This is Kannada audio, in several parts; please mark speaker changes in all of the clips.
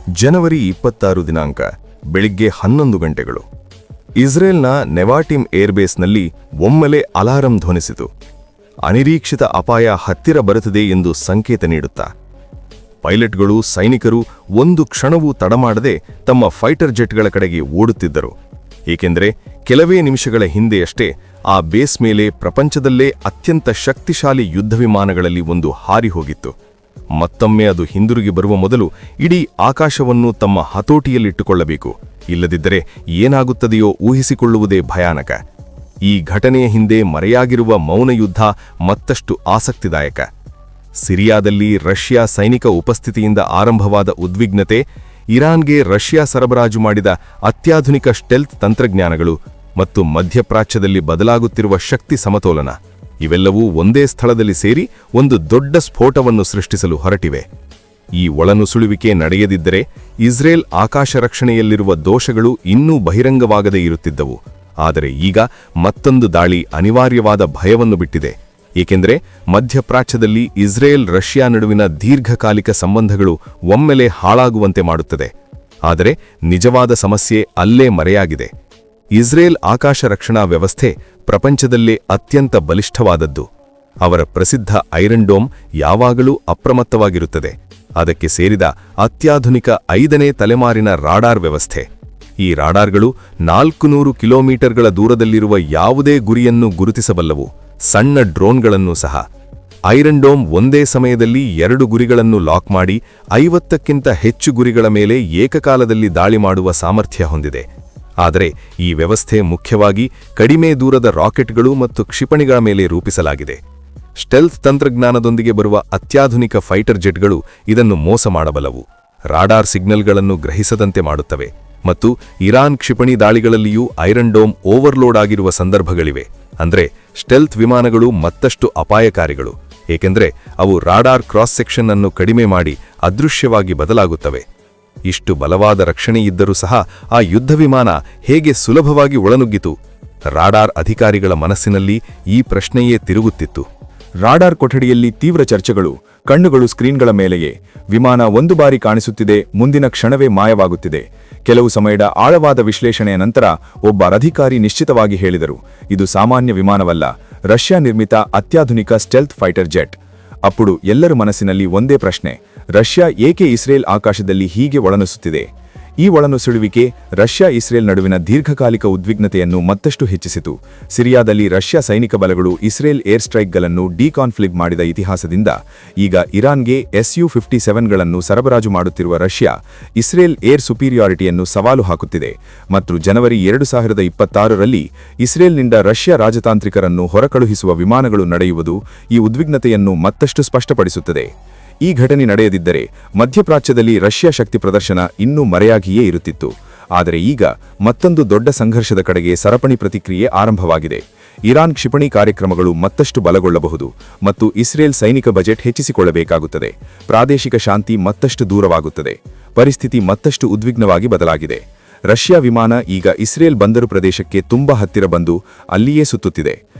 Speaker 1: ಜನವರಿ 26 ದಿನಾಂಕ ಬೆಳಿಗ್ಗೆ 11 ಗಂಟೆಗಳು. ಇಸ್ರೇಲ್ನ ನೆವಾಟಿಮ್ ಏರ್ಬೇಸ್ನಲ್ಲಿ ಒಮ್ಮೆಲೆ ಅಲಾರಂ ಧ್ವನಿಸಿತು. ಅನಿರೀಕ್ಷಿತ ಅಪಾಯ ಹತ್ತಿರ ಬರುತ್ತದೆ ಎಂದು ಸಂಕೇತ ನೀಡುತ್ತಾ ಪೈಲಟ್ಗಳು, ಸೈನಿಕರು ಒಂದು ಕ್ಷಣವೂ ತಡಮಾಡದೆ ತಮ್ಮ ಫೈಟರ್ ಜೆಟ್ಗಳ ಕಡೆಗೆ ಓಡುತ್ತಿದ್ದರು. ಏಕೆಂದರೆ ಕೆಲವೇ ನಿಮಿಷಗಳ ಹಿಂದೆಯಷ್ಟೇ ಆ ಬೇಸ್ ಮೇಲೆ ಪ್ರಪಂಚದಲ್ಲೇ ಅತ್ಯಂತ ಶಕ್ತಿಶಾಲಿ ಯುದ್ಧ ವಿಮಾನಗಳಲ್ಲಿ ಒಂದು ಹಾರಿ ಹೋಗಿತ್ತು. ಮತ್ತೊಮ್ಮೆ ಅದು ಹಿಂದಿರುಗಿ ಬರುವ ಮೊದಲು ಇಡೀ ಆಕಾಶವನ್ನು ತಮ್ಮ ಹತೋಟಿಯಲ್ಲಿಟ್ಟುಕೊಳ್ಳಬೇಕು. ಇಲ್ಲದಿದ್ದರೆ ಏನಾಗುತ್ತದೆಯೋ ಊಹಿಸಿಕೊಳ್ಳುವುದೇ ಭಯಾನಕ. ಈ ಘಟನೆಯ ಹಿಂದೆ ಮರೆಯಾಗಿರುವ ಮೌನ ಯುದ್ಧ ಮತ್ತಷ್ಟು ಆಸಕ್ತಿದಾಯಕ. ಸಿರಿಯಾದಲ್ಲಿ ರಷ್ಯಾ ಸೈನಿಕ ಉಪಸ್ಥಿತಿಯಿಂದ ಆರಂಭವಾದ ಉದ್ವಿಗ್ನತೆ, ಇರಾನ್ಗೆ ರಷ್ಯಾ ಸರಬರಾಜು ಮಾಡಿದ ಅತ್ಯಾಧುನಿಕ ಸ್ಟೆಲ್ತ್ ತಂತ್ರಜ್ಞಾನಗಳು ಮತ್ತು ಮಧ್ಯಪ್ರಾಚ್ಯದಲ್ಲಿ ಬದಲಾಗುತ್ತಿರುವ ಶಕ್ತಿ ಸಮತೋಲನ ಇವೆಲ್ಲವೂ ಒಂದೇ ಸ್ಥಳದಲ್ಲಿ ಸೇರಿ ಒಂದು ದೊಡ್ಡ ಸ್ಫೋಟವನ್ನು ಸೃಷ್ಟಿಸಲು ಹೊರಟಿವೆ. ಈ ಒಳನುಸುಳುವಿಕೆ ನಡೆಯದಿದ್ದರೆ ಇಸ್ರೇಲ್ ಆಕಾಶ ರಕ್ಷಣೆಯಲ್ಲಿರುವ ದೋಷಗಳು ಇನ್ನೂ ಬಹಿರಂಗವಾಗದೇ ಇರುತ್ತಿದ್ದವು. ಆದರೆ ಈಗ ಮತ್ತೊಂದು ದಾಳಿ ಅನಿವಾರ್ಯವಾದ ಭಯವನ್ನು ಬಿಟ್ಟಿದೆ. ಏಕೆಂದರೆ ಮಧ್ಯಪ್ರಾಚ್ಯದಲ್ಲಿ ಇಸ್ರೇಲ್ ರಷ್ಯಾ ನಡುವಿನ ದೀರ್ಘಕಾಲಿಕ ಸಂಬಂಧಗಳು ಒಮ್ಮೆಲೆ ಹಾಳಾಗುವಂತೆ ಮಾಡುತ್ತದೆ. ಆದರೆ ನಿಜವಾದ ಸಮಸ್ಯೆ ಅಲ್ಲೇ ಮರೆಯಾಗಿದೆ. ಇಸ್ರೇಲ್ ಆಕಾಶ ರಕ್ಷಣಾ ವ್ಯವಸ್ಥೆ ಪ್ರಪಂಚದಲ್ಲೇ ಅತ್ಯಂತ ಬಲಿಷ್ಠವಾದದ್ದು. ಅವರ ಪ್ರಸಿದ್ಧ ಐರನ್ ಡೋಮ್ ಯಾವಾಗಲೂ ಅಪ್ರಮತ್ತವಾಗಿರುತ್ತದೆ. ಅದಕ್ಕೆ ಸೇರಿದ ಅತ್ಯಾಧುನಿಕ 5ನೇ ತಲೆಮಾರಿನ ರಾಡಾರ್ ವ್ಯವಸ್ಥೆ. ಈ ರಾಡಾರ್ಗಳು 400 ಕಿಲೋಮೀಟರ್ಗಳ ದೂರದಲ್ಲಿರುವ ಯಾವುದೇ ಗುರಿಯನ್ನು ಗುರುತಿಸಬಲ್ಲವು, ಸಣ್ಣ ಡ್ರೋನ್ಗಳನ್ನು ಸಹ. ಐರನ್ ಡೋಮ್ ಒಂದೇ ಸಮಯದಲ್ಲಿ 2 ಗುರಿಗಳನ್ನು ಲಾಕ್ ಮಾಡಿ 50ಕ್ಕಿಂತ ಹೆಚ್ಚು ಗುರಿಗಳ ಮೇಲೆ ಏಕಕಾಲದಲ್ಲಿ ದಾಳಿ ಮಾಡುವ ಸಾಮರ್ಥ್ಯ ಹೊಂದಿದೆ. ಆದರೆ ಈ ವ್ಯವಸ್ಥೆ ಮುಖ್ಯವಾಗಿ ಕಡಿಮೆ ದೂರದ ರಾಕೆಟ್ಗಳು ಮತ್ತು ಕ್ಷಿಪಣಿಗಳ ಮೇಲೆ ರೂಪಿಸಲಾಗಿದೆ. ಸ್ಟೆಲ್ತ್ ತಂತ್ರಜ್ಞಾನದೊಂದಿಗೆ ಬರುವ ಅತ್ಯಾಧುನಿಕ ಫೈಟರ್ ಜೆಟ್ಗಳು ಇದನ್ನು ಮೋಸ ಮಾಡಬಲ್ಲವು, ರಾಡಾರ್ ಸಿಗ್ನಲ್ಗಳನ್ನು ಗ್ರಹಿಸದಂತೆ ಮಾಡುತ್ತವೆ. ಮತ್ತು ಇರಾನ್ ಕ್ಷಿಪಣಿ ದಾಳಿಗಳಲ್ಲಿಯೂ ಐರನ್ ಡೋಮ್ ಓವರ್ಲೋಡ್ ಆಗಿರುವ ಸಂದರ್ಭಗಳಿವೆ. ಅಂದರೆ ಸ್ಟೆಲ್ತ್ ವಿಮಾನಗಳು ಮತ್ತಷ್ಟು ಅಪಾಯಕಾರಿಗಳು, ಏಕೆಂದರೆ ಅವು ರಾಡಾರ್ ಕ್ರಾಸ್ ಸೆಕ್ಷನ್ ಅನ್ನು ಕಡಿಮೆ ಮಾಡಿ ಅದೃಶ್ಯವಾಗಿ ಬದಲಾಗುತ್ತವೆ. ಇಷ್ಟು ಬಲವಾದ ರಕ್ಷಣೆ ಇದ್ದರೂ ಸಹ ಆ ಯುದ್ಧ ವಿಮಾನ ಹೇಗೆ ಸುಲಭವಾಗಿ ಒಳನುಗ್ಗಿತು? ರಾಡಾರ್ ಅಧಿಕಾರಿಗಳ ಮನಸ್ಸಿನಲ್ಲಿ ಈ ಪ್ರಶ್ನೆಯೇ ತಿರುಗುತ್ತಿತ್ತು.
Speaker 2: ರಾಡಾರ್ ಕೊಠಡಿಯಲ್ಲಿ ತೀವ್ರ ಚರ್ಚೆಗಳು. ಕಣ್ಣುಗಳು ಸ್ಕ್ರೀನ್ಗಳ ಮೇಲೆಯೇ. ವಿಮಾನ ಒಂದು ಬಾರಿ ಕಾಣಿಸುತ್ತಿದೆ, ಮುಂದಿನ ಕ್ಷಣವೇ ಮಾಯವಾಗುತ್ತಿದೆ. ಕೆಲವು ಸಮಯದ ಆಳವಾದ ವಿಶ್ಲೇಷಣೆಯ ನಂತರ ಒಬ್ಬ ಅಧಿಕಾರಿ ನಿಶ್ಚಿತವಾಗಿ ಹೇಳಿದರು, ಇದು ಸಾಮಾನ್ಯ ವಿಮಾನವಲ್ಲ, ರಷ್ಯಾ ನಿರ್ಮಿತ ಅತ್ಯಾಧುನಿಕ ಸ್ಟೆಲ್ತ್ ಫೈಟರ್ ಜೆಟ್. ಅప్పుడు ಎಲ್ಲರ ಮನಸ್ಸಿನಲ್ಲಿ ಒಂದೇ ಪ್ರಶ್ನೆ, ರಷ್ಯಾ ಏಕೆ ಇಸ್ರೇಲ್ ಆಕಾಶದಲ್ಲಿ ಹೀಗೆ ಒಳನುಸುತ್ತಿದೆ? ಈ ಒಳನುಸುಳುವಿಕೆ ರಷ್ಯಾ ಇಸ್ರೇಲ್ ನಡುವಿನ ದೀರ್ಘಕಾಲಿಕ ಉದ್ವಿಗ್ನತೆಯನ್ನು ಮತ್ತಷ್ಟು ಹೆಚ್ಚಿಸಿತು. ಸಿರಿಯಾದಲ್ಲಿ ರಷ್ಯಾ ಸೈನಿಕ ಬಲಗಳು ಇಸ್ರೇಲ್ ಏರ್ ಸ್ಟ್ರೈಕ್ಗಳನ್ನು ಡಿಕಾನ್ಫ್ಲಿಕ್ಟ್ ಮಾಡಿದ ಇತಿಹಾಸದಿಂದ ಈಗ ಇರಾನ್ಗೆ Su-57ಗಳನ್ನು ಸರಬರಾಜು ಮಾಡುತ್ತಿರುವ ರಷ್ಯಾ ಇಸ್ರೇಲ್ ಏರ್ ಸುಪೀರಿಯಾರಿಟಿಯನ್ನು ಸವಾಲು ಹಾಕುತ್ತಿದೆ. ಮತ್ತು ಜನವರಿ 2026ರಲ್ಲಿ ಇಸ್ರೇಲ್ನಿಂದ ರಷ್ಯಾ ರಾಜತಾಂತ್ರಿಕರನ್ನು ಹೊರಕಳುಹಿಸುವ ವಿಮಾನಗಳು ನಡೆಯುವುದು ಈ ಉದ್ವಿಗ್ನತೆಯನ್ನು ಮತ್ತಷ್ಟು ಸ್ಪಷ್ಟಪಡಿಸುತ್ತದೆ. ಈ ಘಟನೆ ನಡೆಯದಿದ್ದರೆ ಮಧ್ಯಪ್ರಾಚ್ಯದಲ್ಲಿ ರಷ್ಯಾ ಶಕ್ತಿ ಪ್ರದರ್ಶನ ಇನ್ನೂ ಮರೆಯಾಗಿಯೇ ಇರುತ್ತಿತ್ತು. ಆದರೆ ಈಗ ಮತ್ತೊಂದು ದೊಡ್ಡ ಸಂಘರ್ಷದ ಕಡೆಗೆ ಸರಪಣಿ ಪ್ರತಿಕ್ರಿಯೆ ಆರಂಭವಾಗಿದೆ. ಇರಾನ್ ಕ್ಷಿಪಣಿ ಕಾರ್ಯಕ್ರಮಗಳು ಮತ್ತಷ್ಟು ಬಲಗೊಳ್ಳಬಹುದು ಮತ್ತು ಇಸ್ರೇಲ್ ಸೈನಿಕ ಬಜೆಟ್ ಹೆಚ್ಚಿಸಿಕೊಳ್ಳಬೇಕಾಗುತ್ತದೆ. ಪ್ರಾದೇಶಿಕ ಶಾಂತಿ ಮತ್ತಷ್ಟು ದೂರವಾಗುತ್ತದೆ. ಪರಿಸ್ಥಿತಿ ಮತ್ತಷ್ಟು ಉದ್ವಿಗ್ನವಾಗಿ ಬದಲಾಗಿದೆ. ರಷ್ಯಾ ವಿಮಾನ ಈಗ ಇಸ್ರೇಲ್ ಬಂದರು ಪ್ರದೇಶಕ್ಕೆ ತುಂಬಾ ಹತ್ತಿರ ಬಂದು ಅಲ್ಲಿಯೇ ಸುತ್ತುತ್ತಿದೆ.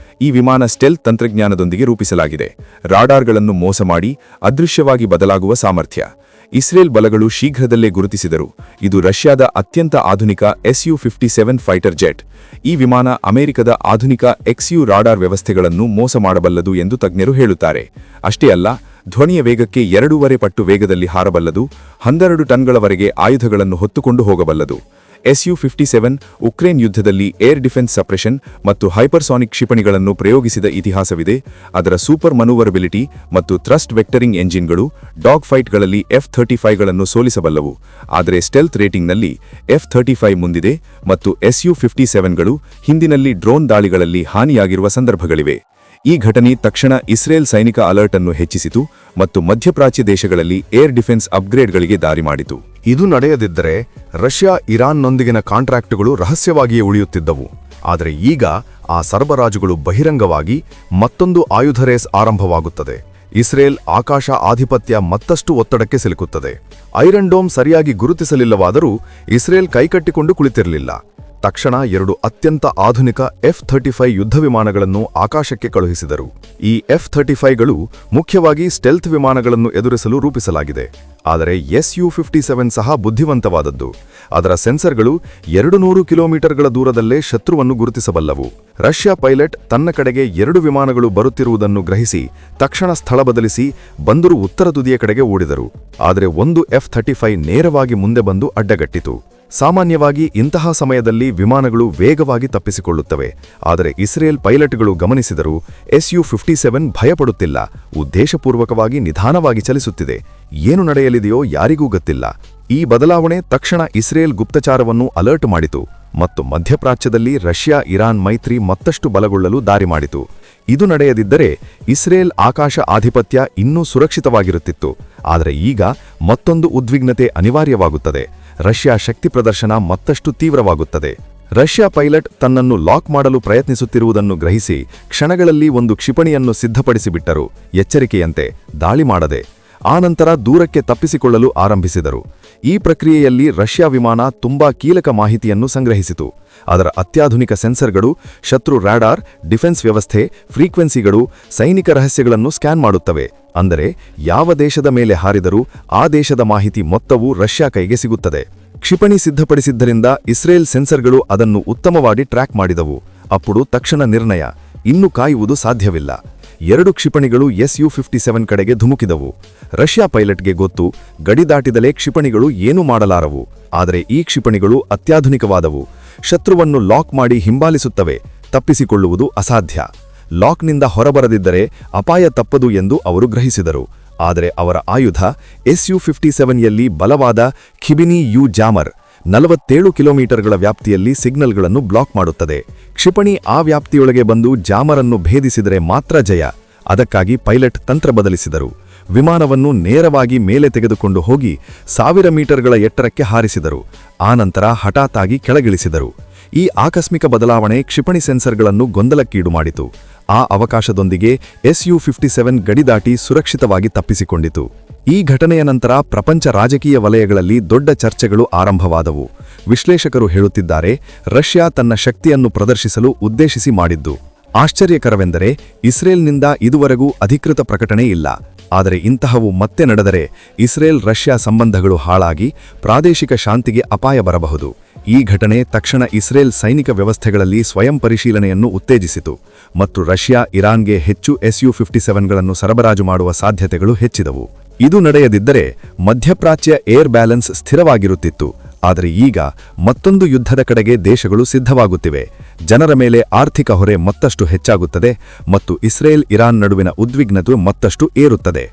Speaker 2: ಈ ವಿಮಾನ ಸ್ಟೆಲ್ತ್ ತಂತ್ರಜ್ಞಾನದೊಂದಿಗೆ ರೂಪಿಸಲಾಗಿದೆ. ರಾಡಾರ್ಗಳನ್ನು ಮೋಸ ಮಾಡಿ ಅದೃಶ್ಯವಾಗಿ ಬದಲಾಗುವ ಸಾಮರ್ಥ್ಯ. ಇಸ್ರೇಲ್ ಬಲಗಳು ಶೀಘ್ರದಲ್ಲೇ ಗುರುತಿಸಿದರು, ಇದು ರಷ್ಯಾದ ಅತ್ಯಂತ ಆಧುನಿಕ Su-57 ಫೈಟರ್ ಜೆಟ್. ಈ ವಿಮಾನ ಅಮೆರಿಕದ ಆಧುನಿಕ XU ರಾಡಾರ್ ವ್ಯವಸ್ಥೆಗಳನ್ನು ಮೋಸ ಮಾಡಬಲ್ಲದು ಎಂದು ತಜ್ಞರು ಹೇಳುತ್ತಾರೆ. ಅಷ್ಟೇ ಅಲ್ಲ, ಧ್ವನಿಯ ವೇಗಕ್ಕೆ 2.5 ಪಟ್ಟು ವೇಗದಲ್ಲಿ ಹಾರಬಲ್ಲದು, 12 ಟನ್ಗಳವರೆಗೆ ಆಯುಧಗಳನ್ನು ಹೊತ್ತುಕೊಂಡು ಹೋಗಬಲ್ಲದು. Su-57 ಉಕ್ರೇನ್ ಯುದ್ಧದಲ್ಲಿ ಏರ್ ಡಿಫೆನ್ಸ್ ಸಪ್ರೆಷನ್ ಮತ್ತು ಹೈಪರ್ಸಾನಿಕ್ ಕ್ಷಿಪಣಿಗಳನ್ನು ಪ್ರಯೋಗಿಸಿದ ಇತಿಹಾಸವಿದೆ. ಅದರ ಸೂಪರ್ ಮನೂವರಬಿಲಿಟಿ ಮತ್ತು ಥ್ರಸ್ಟ್ ವೆಕ್ಟರಿಂಗ್ ಎಂಜಿನ್ಗಳು ಡಾಗ್ ಫೈಟ್ಗಳಲ್ಲಿ F-35ಗಳನ್ನು ಸೋಲಿಸಬಲ್ಲವು. ಆದರೆ ಸ್ಟೆಲ್ತ್ ರೇಟಿಂಗ್ನಲ್ಲಿ F-35 ಮುಂದಿದೆ ಮತ್ತು Su-57ಗಳು ಹಿಂದಿನಲ್ಲಿ ಡ್ರೋನ್ ದಾಳಿಗಳಲ್ಲಿ ಹಾನಿಯಾಗಿರುವ ಸಂದರ್ಭಗಳಿವೆ. ಈ ಘಟನೆ ತಕ್ಷಣ ಇಸ್ರೇಲ್ ಸೈನಿಕ ಅಲರ್ಟ್ ಅನ್ನು ಹೆಚ್ಚಿಸಿತು ಮತ್ತು ಮಧ್ಯಪ್ರಾಚ್ಯ ದೇಶಗಳಲ್ಲಿ ಏರ್ ಡಿಫೆನ್ಸ್ ಅಪ್ಗ್ರೇಡ್ಗಳಿಗೆ ದಾರಿ ಮಾಡಿತು.
Speaker 1: ಇದು ನಡೆಯದಿದ್ದರೆ ರಷ್ಯಾ ಇರಾನ್ನೊಂದಿಗಿನ ಕಾಂಟ್ರಾಕ್ಟ್ಗಳು ರಹಸ್ಯವಾಗಿಯೇ ಉಳಿಯುತ್ತಿದ್ದವು. ಆದರೆ ಈಗ ಆ ಸರಬರಾಜುಗಳು ಬಹಿರಂಗವಾಗಿ ಮತ್ತೊಂದು ಆಯುಧ ರೇಸ್ ಆರಂಭವಾಗುತ್ತದೆ. ಇಸ್ರೇಲ್ ಆಕಾಶ ಆಧಿಪತ್ಯ ಮತ್ತಷ್ಟು ಒತ್ತಡಕ್ಕೆ ಸಿಲುಕುತ್ತದೆ. ಐರನ್ ಡೋಮ್ ಸರಿಯಾಗಿ ಗುರುತಿಸಲಿಲ್ಲವಾದರೂ ಇಸ್ರೇಲ್ ಕೈಕಟ್ಟಿಕೊಂಡು ಕುಳಿತಿರಲಿಲ್ಲ. ತಕ್ಷಣ 2 ಅತ್ಯಂತ ಆಧುನಿಕ F-35 ಯುದ್ಧ ವಿಮಾನಗಳನ್ನು ಆಕಾಶಕ್ಕೆ ಕಳುಹಿಸಿದರು. ಈ F-35ಗಳು ಮುಖ್ಯವಾಗಿ ಸ್ಟೆಲ್ತ್ ವಿಮಾನಗಳನ್ನು ಎದುರಿಸಲು ರೂಪಿಸಲಾಗಿದೆ. ಆದರೆ Su-57 ಸಹ ಬುದ್ಧಿವಂತವಾದದ್ದು. ಅದರ ಸೆನ್ಸರ್ಗಳು 200 ಕಿಲೋಮೀಟರ್ಗಳ ದೂರದಲ್ಲೇ ಶತ್ರುವನ್ನು ಗುರುತಿಸಬಲ್ಲವು. ರಷ್ಯಾ ಪೈಲಟ್ ತನ್ನ ಕಡೆಗೆ 2 ವಿಮಾನಗಳು ಬರುತ್ತಿರುವುದನ್ನು ಗ್ರಹಿಸಿ ತಕ್ಷಣ ಸ್ಥಳ ಬದಲಿಸಿ ಬಂದರು ಉತ್ತರ ತುದಿಯ ಕಡೆಗೆ ಓಡಿದರು. ಆದರೆ ಒಂದು F-35 ನೇರವಾಗಿ ಮುಂದೆ ಬಂದು ಅಡ್ಡಗಟ್ಟಿತು. ಸಾಮಾನ್ಯವಾಗಿ ಇಂತಹ ಸಮಯದಲ್ಲಿ ವಿಮಾನಗಳು ವೇಗವಾಗಿ ತಪ್ಪಿಸಿಕೊಳ್ಳುತ್ತವೆ. ಆದರೆ ಇಸ್ರೇಲ್ ಪೈಲಟ್ಗಳು ಗಮನಿಸಿದರು, Su-57 ಭಯಪಡುತ್ತಿಲ್ಲ, ಉದ್ದೇಶಪೂರ್ವಕವಾಗಿ ನಿಧಾನವಾಗಿ ಚಲಿಸುತ್ತಿದೆ. ಏನು ನಡೆಯಲಿದೆಯೋ ಯಾರಿಗೂ ಗೊತ್ತಿಲ್ಲ. ಈ ಬದಲಾವಣೆ ತಕ್ಷಣ ಇಸ್ರೇಲ್ ಗುಪ್ತಚಾರವನ್ನು ಅಲರ್ಟ್ ಮಾಡಿತು ಮತ್ತು ಮಧ್ಯಪ್ರಾಚ್ಯದಲ್ಲಿ ರಷ್ಯಾ-ಇರಾನ್ ಮೈತ್ರಿ ಮತ್ತಷ್ಟು ಬಲಗೊಳ್ಳಲು ದಾರಿ ಮಾಡಿತು. ಇದು ನಡೆಯದಿದ್ದರೆ ಇಸ್ರೇಲ್ ಆಕಾಶ ಆಧಿಪತ್ಯ ಇನ್ನೂ ಸುರಕ್ಷಿತವಾಗಿರುತ್ತಿತ್ತು. ಆದರೆ ಈಗ ಮತ್ತೊಂದು ಉದ್ವಿಗ್ನತೆ ಅನಿವಾರ್ಯವಾಗುತ್ತದೆ. ರಷ್ಯಾ ಶಕ್ತಿ ಪ್ರದರ್ಶನ ಮತ್ತಷ್ಟು ತೀವ್ರವಾಗುತ್ತದೆ. ರಷ್ಯಾ ಪೈಲಟ್ ತನ್ನನ್ನು ಲಾಕ್ ಮಾಡಲು ಪ್ರಯತ್ನಿಸುತ್ತಿರುವುದನ್ನು ಗ್ರಹಿಸಿ ಕ್ಷಣಗಳಲ್ಲಿ ಒಂದು ಕ್ಷಿಪಣಿಯನ್ನು ಸಿದ್ಧಪಡಿಸಿಬಿಟ್ಟರು, ಎಚ್ಚರಿಕೆಯಂತೆ, ದಾಳಿ ಮಾಡದೆ. ಆನಂತರ ದೂರಕ್ಕೆ ತಪ್ಪಿಸಿಕೊಳ್ಳಲು ಆರಂಭಿಸಿದರು. ಈ ಪ್ರಕ್ರಿಯೆಯಲ್ಲಿ ರಷ್ಯಾ ವಿಮಾನ ತುಂಬಾ ಕೀಲಕ ಮಾಹಿತಿಯನ್ನು ಸಂಗ್ರಹಿಸಿತು. ಅದರ ಅತ್ಯಾಧುನಿಕ ಸೆನ್ಸರ್ಗಳು ಶತ್ರು ರಾಡಾರ್, ಡಿಫೆನ್ಸ್ ವ್ಯವಸ್ಥೆ, ಫ್ರೀಕ್ವೆನ್ಸಿಗಳು, ಸೈನಿಕ ರಹಸ್ಯಗಳನ್ನು ಸ್ಕ್ಯಾನ್ ಮಾಡುತ್ತವೆ. ಅಂದರೆ ಯಾವ ದೇಶದ ಮೇಲೆ ಹಾರಿದರೂ ಆ ದೇಶದ ಮಾಹಿತಿ ಮೊತ್ತವೂ ರಷ್ಯಾ ಕೈಗೆ ಸಿಗುತ್ತದೆ. ಕ್ಷಿಪಣಿ ಸಿದ್ಧಪಡಿಸಿದ್ದರಿಂದ ಇಸ್ರೇಲ್ ಸೆನ್ಸರ್ಗಳು ಅದನ್ನು ಉತ್ತಮವಾಗಿ ಟ್ರ್ಯಾಕ್ ಮಾಡಿದವು. ಅప్పుడు ತಕ್ಷಣ ನಿರ್ಣಯ, ಇನ್ನು ಕಾಯುವುದು ಸಾಧ್ಯವಿಲ್ಲ. 2 ಕ್ಷಿಪಣಿಗಳು Su-57 ಕಡೆಗೆ ಧುಮುಕಿದವು. ರಷ್ಯಾ ಪೈಲಟ್ಗೆ ಗೊತ್ತು, ಗಡಿ ದಾಟಿದಲೇ ಕ್ಷಿಪಣಿಗಳು ಏನೂ ಮಾಡಲಾರವು. ಆದರೆ ಈ ಕ್ಷಿಪಣಿಗಳು ಅತ್ಯಾಧುನಿಕವಾದವು. ಶತ್ರುವನ್ನು ಲಾಕ್ ಮಾಡಿ ಹಿಂಬಾಲಿಸುತ್ತವೆ. ತಪ್ಪಿಸಿಕೊಳ್ಳುವುದು ಅಸಾಧ್ಯ. ಲಾಕ್ನಿಂದ ಹೊರಬರದಿದ್ದರೆ ಅಪಾಯ ತಪ್ಪದು ಎಂದು ಅವರು ಗ್ರಹಿಸಿದರು. ಆದರೆ ಅವರ ಆಯುಧ Su-57ಯಲ್ಲಿ ಬಲವಾದ ಖಿಬಿನಿ ಯು ಜಾಮರ್ 47 ಕಿಲೋಮೀಟರ್ಗಳ ವ್ಯಾಪ್ತಿಯಲ್ಲಿ ಸಿಗ್ನಲ್ಗಳನ್ನು ಬ್ಲಾಕ್ ಮಾಡುತ್ತದೆ. ಕ್ಷಿಪಣಿ ಆ ವ್ಯಾಪ್ತಿಯೊಳಗೆ ಬಂದು ಜಾಮರನ್ನು ಭೇದಿಸಿದರೆ ಮಾತ್ರ ಜಯ. ಅದಕ್ಕಾಗಿ ಪೈಲಟ್ ತಂತ್ರ ಬದಲಿಸಿದರು. ವಿಮಾನವನ್ನು ನೇರವಾಗಿ ಮೇಲೆ ತೆಗೆದುಕೊಂಡು ಹೋಗಿ 1000 ಮೀಟರ್ಗಳ ಎತ್ತರಕ್ಕೆ ಹಾರಿಸಿದರು. ಆನಂತರ ಹಠಾತ್ ಆಗಿ ಕೆಳಗಿಳಿಸಿದರು. ಈ ಆಕಸ್ಮಿಕ ಬದಲಾವಣೆ ಕ್ಷಿಪಣಿ ಸೆನ್ಸರ್ಗಳನ್ನು ಗೊಂದಲಕ್ಕೀಡು ಮಾಡಿತು. ಆ ಅವಕಾಶದೊಂದಿಗೆ Su-57 ಗಡಿ ದಾಟಿ ಸುರಕ್ಷಿತವಾಗಿ ತಪ್ಪಿಸಿಕೊಂಡಿತು. ಈ ಘಟನೆಯ ನಂತರ ಪ್ರಪಂಚ ರಾಜಕೀಯ ವಲಯಗಳಲ್ಲಿ ದೊಡ್ಡ ಚರ್ಚೆಗಳು ಆರಂಭವಾದವು. ವಿಶ್ಲೇಷಕರು ಹೇಳುತ್ತಿದ್ದಾರೆ, ರಷ್ಯಾ ತನ್ನ ಶಕ್ತಿಯನ್ನು ಪ್ರದರ್ಶಿಸಲು ಉದ್ದೇಶಿಸಿ ಮಾಡಿದ್ದು. ಆಶ್ಚರ್ಯಕರವೆಂದರೆ ಇಸ್ರೇಲ್ನಿಂದ ಇದುವರೆಗೂ ಅಧಿಕೃತ ಪ್ರಕಟಣೆ ಇಲ್ಲ. ಆದರೆ ಇಂತಹವು ಮತ್ತೆ ನಡೆದರೆ ಇಸ್ರೇಲ್ ರಷ್ಯಾ ಸಂಬಂಧಗಳು ಹಾಳಾಗಿ ಪ್ರಾದೇಶಿಕ ಶಾಂತಿಗೆ ಅಪಾಯ ಬರಬಹುದು. ಈ ಘಟನೆ ತಕ್ಷಣ ಇಸ್ರೇಲ್ ಸೈನಿಕ ವ್ಯವಸ್ಥೆಗಳಲ್ಲಿ ಸ್ವಯಂ ಪರಿಶೀಲನೆಯನ್ನು ಉತ್ತೇಜಿಸಿತು ಮತ್ತು ರಷ್ಯಾ ಇರಾನ್ಗೆ ಹೆಚ್ಚು Su-57ಗಳನ್ನು ಸರಬರಾಜು ಮಾಡುವ ಸಾಧ್ಯತೆಗಳು ಹೆಚ್ಚಿದವು. ಇದು ನಡೆಯದಿದ್ದರೆ ಮಧ್ಯಪ್ರಾಚ್ಯ ಏರ್ ಬ್ಯಾಲೆನ್ಸ್ ಸ್ಥಿರವಾಗಿರುತ್ತಿತ್ತು. ಆದರೆ ಈಗ ಮತ್ತೊಂದು ಯುದ್ಧದ ಕಡೆಗೆ ದೇಶಗಳು ಸಿದ್ಧವಾಗುತ್ತಿವೆ. ಜನರ ಮೇಲೆ ಆರ್ಥಿಕ ಹೊರೆ ಮತ್ತಷ್ಟು ಹೆಚ್ಚಾಗುತ್ತದೆ ಮತ್ತು ಇಸ್ರೇಲ್ ಇರಾನ್ ನಡುವಿನ ಉದ್ವಿಗ್ನತೆ ಮತ್ತಷ್ಟು ಏರುತ್ತದೆ.